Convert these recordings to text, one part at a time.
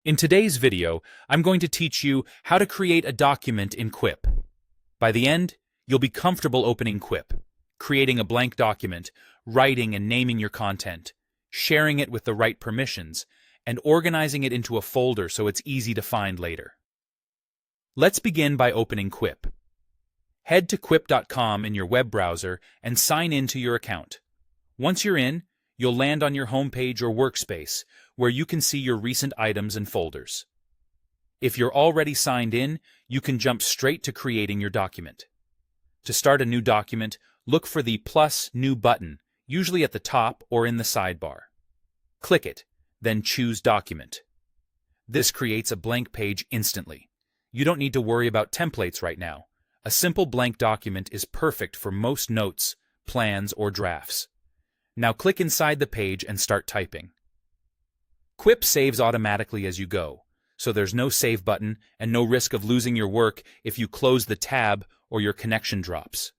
In today's video, I'm going to teach you how to create a document in Quip. By the end, you'll be comfortable opening Quip, creating a blank document, writing and naming your content, sharing it with the right permissions, and organizing it into a folder so it's easy to find later. Let's begin by opening Quip. Head to quip.com in your web browser and sign in to your account. Once you're in, you'll land on your homepage or Workspace, where you can see your recent items and folders. If you're already signed in, you can jump straight to creating your document. To start a new document, look for the plus New button, usually at the top or in the sidebar. Click it, then choose Document. This creates a blank page instantly. You don't need to worry about templates right now. A simple blank document is perfect for most notes, plans, or drafts. Now click inside the page and start typing. Quip saves automatically as you go, so there's no save button and no risk of losing your work if you close the tab or your connection drops.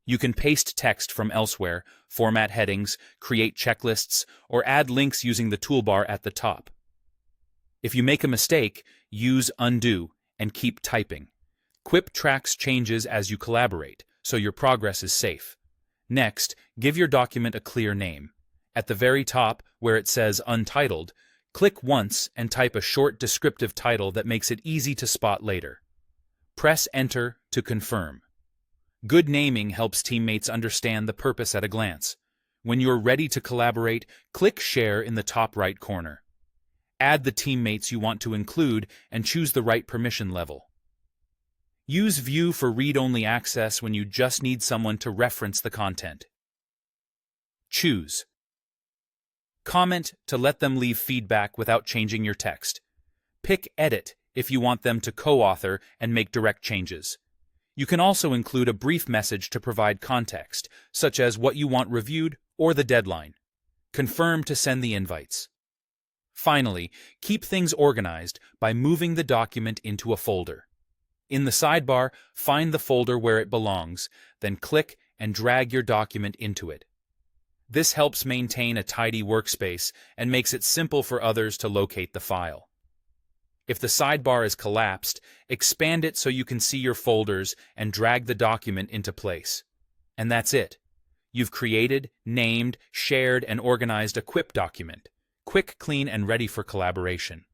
You can paste text from elsewhere, format headings, create checklists, or add links using the toolbar at the top. If you make a mistake, use Undo and keep typing. Quip tracks changes as you collaborate, so your progress is safe. Next, give your document a clear name. At the very top, where it says Untitled, click once and type a short descriptive title that makes it easy to spot later. Press Enter to confirm. Good naming helps teammates understand the purpose at a glance. When you're ready to collaborate, click Share in the top right corner. Add the teammates you want to include and choose the right permission level. Use View for read-only access when you just need someone to reference the content. Choose Comment to let them leave feedback without changing your text. Pick Edit if you want them to co-author and make direct changes. You can also include a brief message to provide context, such as what you want reviewed or the deadline. Confirm to send the invites. Finally, keep things organized by moving the document into a folder. In the sidebar, find the folder where it belongs, then click and drag your document into it. This helps maintain a tidy workspace and makes it simple for others to locate the file. If the sidebar is collapsed, expand it so you can see your folders and drag the document into place. And that's it. You've created, named, shared, and organized a Quip document. Quick, clean, and ready for collaboration.